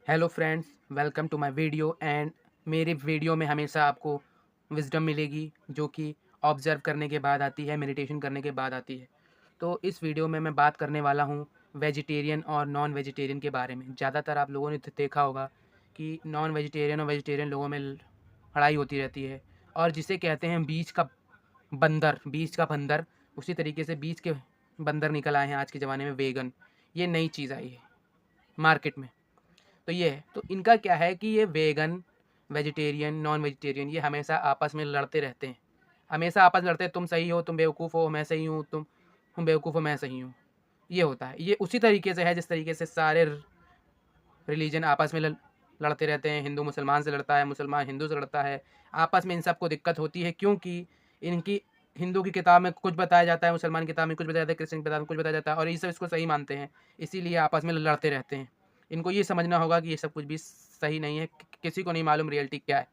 Hello friends, welcome to my video and मेरे video में हमेशा आपको विज़डम मिलेगी जो कि ऑब्ज़र्व करने के बाद आती है, मेडिटेशन करने के बाद आती है। तो इस वीडियो में मैं बात करने वाला हूँ वेजिटेरियन और नॉन वेजिटेरियन के बारे में। ज़्यादातर आप लोगों ने देखा होगा कि नॉन वेजिटेरियन और वेजिटेरियन लोगों में लड़ाई होती रहती है और जिसे कहते हैं बीच का बंदर, उसी तरीके से बीच के बंदर निकल आए हैं आज के ज़माने में वेगन। ये नई चीज़ आई है मार्केट में। तो ये है, तो इनका क्या है कि ये वेगन, वेजिटेरियन, नॉन वेजिटेरियन ये हमेशा आपस में लड़ते रहते हैं। हमेशा आपस में लड़ते हैं, तुम सही हो, तुम बेवकूफ़ हो, मैं सही हूँ, तुम बेवकूफ़ हो, मैं सही हूँ। ये होता है। ये उसी तरीके से है जिस तरीके से सारे रिलीजन आपस में लड़ते रहते हैं। हिंदू मुसलमान से लड़ता है, मुसलमान हिंदू से लड़ता है। आपस में इन सबको दिक्कत होती है क्योंकि इनकी हिंदू की किताब में कुछ बताया जाता है, मुसलमान की किताब में कुछ बताया जाता है, क्रिश्चियन की किताब में कुछ बताया जाता है और ये सब इसको सही मानते हैं। इसीलिए आपस में लड़ते रहते हैं। इनको ये समझना होगा कि ये सब कुछ भी सही नहीं है। किसी को नहीं मालूम रियलिटी क्या है।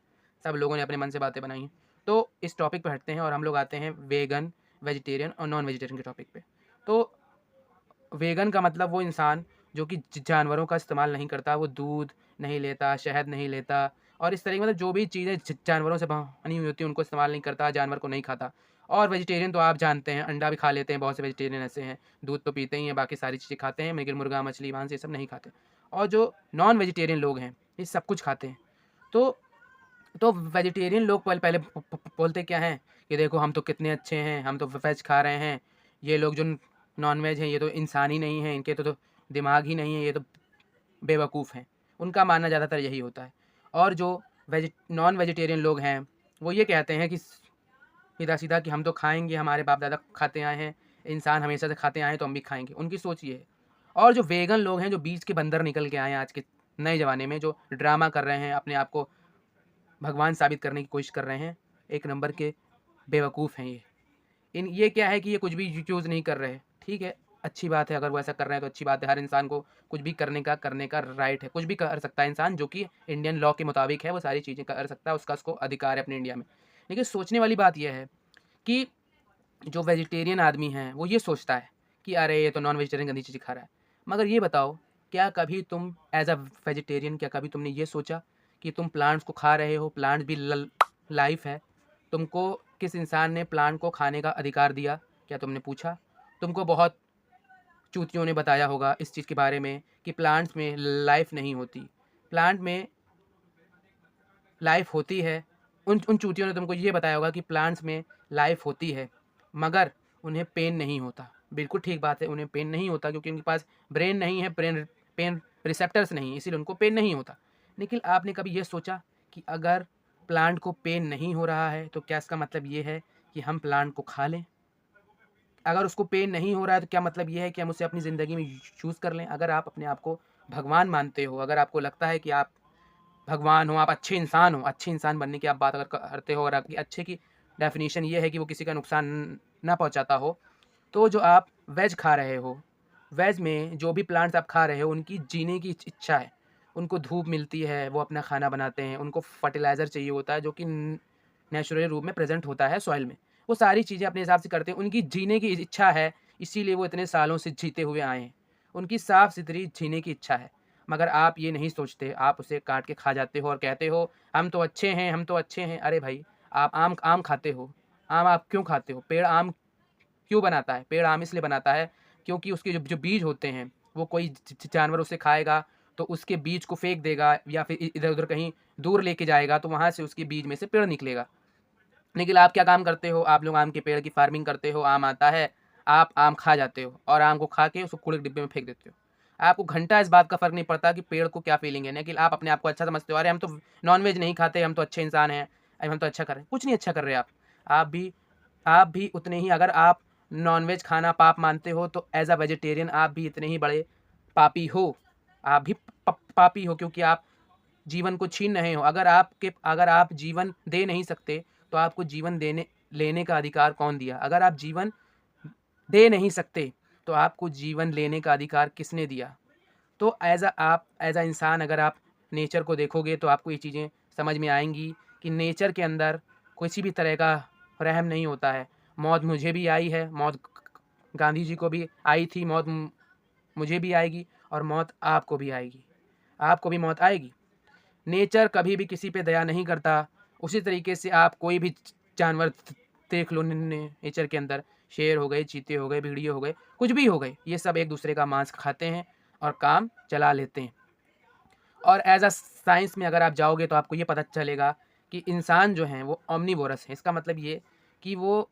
सब लोगों ने अपने मन से बातें बनाई हैं। तो इस टॉपिक पे हटते हैं और हम लोग आते हैं वेगन, वेजिटेरियन और नॉन वेजिटेरियन के टॉपिक पे। तो वेगन का मतलब वो इंसान जो कि जानवरों का इस्तेमाल नहीं करता, वो दूध नहीं लेता, शहद नहीं लेता और इस तरह की मतलब जो भी चीज़ें जानवरों से बनी हुई होती हैं उनको इस्तेमाल नहीं करता, जानवर को नहीं खाता। और वेजिटेरियन तो आप जानते हैं, अंडा भी खा लेते हैं, बहुत से वेजिटेरियन ऐसे हैं, दूध तो पीते ही हैं, बाकी सारी चीज़ें खाते हैं, लेकिन मुर्गा, मछली, मांस ये सब नहीं खाते। और जो नॉन वेजिटेरियन लोग हैं, ये सब कुछ खाते हैं। तो वेजिटेरियन लोग पहले बोलते क्या हैं कि देखो हम तो कितने अच्छे हैं, हम तो वेज खा रहे हैं, ये लोग जो नॉन वेज हैं ये तो इंसान ही नहीं है, इनके तो दिमाग ही नहीं है, ये तो बेवकूफ़ हैं। उनका मानना ज़्यादातर यही होता है। और जो नॉन वेजिटेरियन लोग हैं वो ये कहते हैं कि सीधा सीधा कि हम तो खाएंगे, हमारे बाप दादा खाते आए हैं, इंसान हमेशा से खाते आए हैं तो हम भी खाएंगे। उनकी सोच ये है। और जो वेगन लोग हैं, जो बीच के बंदर निकल के आए हैं आज के नए ज़माने में, जो ड्रामा कर रहे हैं, अपने आप को भगवान साबित करने की कोशिश कर रहे हैं, एक नंबर के बेवकूफ़ हैं ये। ये क्या है कि ये कुछ भी चूज़ नहीं कर रहे। ठीक है, अच्छी बात है, अगर वो ऐसा कर रहे हैं तो अच्छी बात है। हर इंसान को कुछ भी करने का राइट है। कुछ भी कर सकता है इंसान, जो कि इंडियन लॉ के मुताबिक है, वो सारी चीज़ें कर सकता है, उसको अधिकार है अपने इंडिया में। लेकिन सोचने वाली बात ये है कि जो वेजिटेरियन आदमी है वो ये सोचता है कि अरे ये तो नॉन वेजिटेरियन गंदी चीज़ खा रहा है। मगर ये बताओ, क्या कभी तुम एज अ वेजिटेरियन क्या कभी तुमने ये सोचा कि तुम प्लांट्स को खा रहे हो, प्लांट्स भी लाइफ है। तुमको किस इंसान ने प्लांट को खाने का अधिकार दिया? क्या तुमने पूछा? तुमको बहुत चूतियों ने बताया होगा इस चीज़ के बारे में कि प्लांट्स में लाइफ नहीं होती। प्लांट में लाइफ होती है। उन उन चूतियों ने तुमको ये बताया होगा कि प्लांट्स में लाइफ होती है, मगर उन्हें पेन नहीं होता। बिल्कुल ठीक बात है, उन्हें पेन नहीं होता क्योंकि उनके पास ब्रेन नहीं है, पेन पेन रिसेप्टर्स नहीं, इसीलिए उनको पेन नहीं होता। लेकिन आपने कभी ये सोचा कि अगर प्लांट को पेन नहीं हो रहा है तो क्या इसका मतलब ये है कि हम प्लांट को खा लें? अगर उसको पेन नहीं हो रहा है तो क्या मतलब ये है कि हम उसे अपनी ज़िंदगी में चूज़ कर लें? अगर आप अपने आप को भगवान मानते हो, अगर आपको लगता है कि आप भगवान हो, आप अच्छे इंसान हो, अच्छे इंसान बनने की आप बात अगर करते हो और आपकी अच्छे की डेफिनेशन ये है कि वो किसी का नुकसान ना पहुंचाता हो, तो जो आप वेज खा रहे हो, वेज में जो भी प्लांट्स आप खा रहे हो उनकी जीने की इच्छा है। उनको धूप मिलती है, वो अपना खाना बनाते हैं, उनको फर्टिलाइज़र चाहिए होता है जो कि नेचुरल रूप में प्रेजेंट होता है सॉइल में। वो सारी चीज़ें अपने हिसाब से करते हैं, उनकी जीने की इच्छा है, इसीलिए वो इतने सालों से जीते हुए आए हैं। उनकी साफ सुथरी जीने की इच्छा है। मगर आप ये नहीं सोचते, आप उसे काट के खा जाते हो और कहते हो हम तो अच्छे हैं, हम तो अच्छे हैं। अरे भाई, आप आम आम खाते हो, आम आप क्यों खाते हो? पेड़ आम क्यों बनाता है? पेड़ आम इसलिए बनाता है क्योंकि उसके जो जो बीज होते हैं वो कोई जानवर उसे खाएगा तो उसके बीज को फेंक देगा या फिर इधर उधर कहीं दूर लेके जाएगा तो वहाँ से उसके बीज में से पेड़ निकलेगा। लेकिन आप क्या काम करते हो? आप लोग आम के पेड़ की फार्मिंग करते हो, आम आता है, आप आम खा जाते हो और आम को खा के उसको कूड़े के डिब्बे में फेंक देते हो। आपको घंटा इस बात का फ़र्क नहीं पड़ता कि पेड़ को क्या फीलिंग है, लेकिन आप अपने आप को अच्छा समझते हो, अरे हम तो नॉन-वेज नहीं खाते, हम तो अच्छे इंसान हैं, अरे हम तो अच्छा कर रहे हैं। कुछ नहीं अच्छा कर रहे आप। आप भी आप भी उतने ही, अगर आप नॉन-वेज खाना पाप मानते हो तो एज़ अ वेजिटेरियन आप भी इतने ही बड़े पापी हो। आप भी पापी हो क्योंकि आप जीवन को छीन रहे हो। अगर आप जीवन दे नहीं सकते तो आपको जीवन देने लेने का अधिकार कौन दिया? अगर आप जीवन दे नहीं सकते तो आपको जीवन लेने का अधिकार किसने दिया? तो आप एज़ अ इंसान अगर आप नेचर को देखोगे तो आपको ये चीज़ें समझ में आएँगी कि नेचर के अंदर किसी भी तरह का रहम नहीं होता है। मौत मुझे भी आई है, मौत गांधी जी को भी आई थी, मौत मुझे भी आएगी और मौत आपको भी आएगी। आपको भी मौत आएगी। नेचर कभी भी किसी पे दया नहीं करता। उसी तरीके से आप कोई भी जानवर देख लो नेचर के अंदर, शेर हो गए, चीते हो गए, भेड़िए हो गए, कुछ भी हो गए, ये सब एक दूसरे का मांस खाते हैं और काम चला लेते हैं। और एज अ साइंस में अगर आप जाओगे तो आपको ये पता चलेगा कि इंसान जो हैं वो ओमनीवोरस हैं। इसका मतलब ये कि वो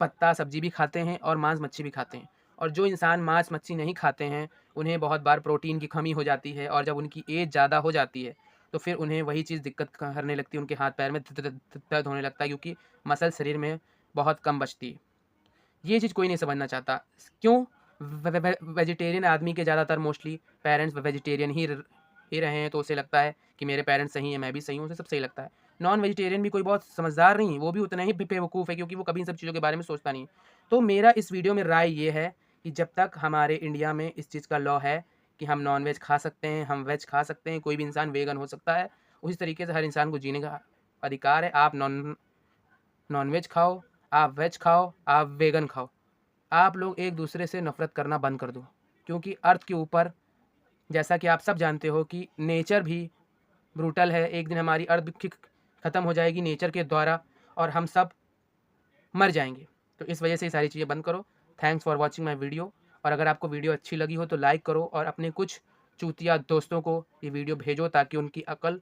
पत्ता सब्जी भी खाते हैं और मांस मच्छी भी खाते हैं। और जो इंसान मांस मच्छी नहीं खाते हैं उन्हें बहुत बार प्रोटीन की कमी हो जाती है, और जब उनकी एज ज़्यादा हो जाती है तो फिर उन्हें वही चीज़ दिक्कत करने लगती है, उनके हाथ पैर में दर्द होने लगता है, क्योंकि मसल शरीर में बहुत कम बचती है। ये चीज़ कोई नहीं समझना चाहता। क्यों? वेजिटेरियन आदमी के ज़्यादातर मोस्टली पेरेंट्स वेजिटेरियन ही रहे हैं, तो उसे लगता है कि मेरे पेरेंट्स सही हैं, मैं भी सही हूँ, उसे सब सही लगता है। नॉन वेजिटेरियन भी कोई बहुत समझदार नहीं है, वो भी उतना ही बेवकूफ़ है, क्योंकि वो कभी इन सब चीज़ों के बारे में सोचता नहीं है। तो मेरा इस वीडियो में राय ये है कि जब तक हमारे इंडिया में इस चीज़ का लॉ है कि हम नॉन वेज खा सकते हैं, हम वेज खा सकते हैं, कोई भी इंसान वेगन हो सकता है, उसी तरीके से हर इंसान को जीने का अधिकार है। आप नॉन वेज खाओ, आप वेज खाओ, आप वेगन खाओ। आप लोग एक दूसरे से नफ़रत करना बंद कर दो, क्योंकि अर्थ के ऊपर, जैसा कि आप सब जानते हो कि नेचर भी ब्रूटल है। एक दिन हमारी अर्थ भी ख़त्म हो जाएगी नेचर के द्वारा, और हम सब मर जाएंगे। तो इस वजह से ये सारी चीज़ें बंद करो। Thanks for watching my video. और अगर आपको वीडियो अच्छी लगी हो तो लाइक करो, और अपने कुछ चूतिया दोस्तों को ये वीडियो भेजो ताकि उनकी अकल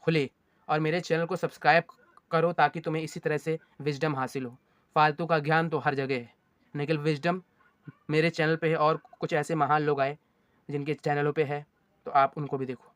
खुले। और मेरे चैनल को सब्सक्राइब करो ताकि तुम्हें इसी तरह से विजडम हासिल हो। फालतू का ज्ञान तो हर जगह है, लेकिन विजडम मेरे चैनल पे है, और कुछ ऐसे महान लोग आए जिनके चैनलों पे है, तो आप उनको भी देखो।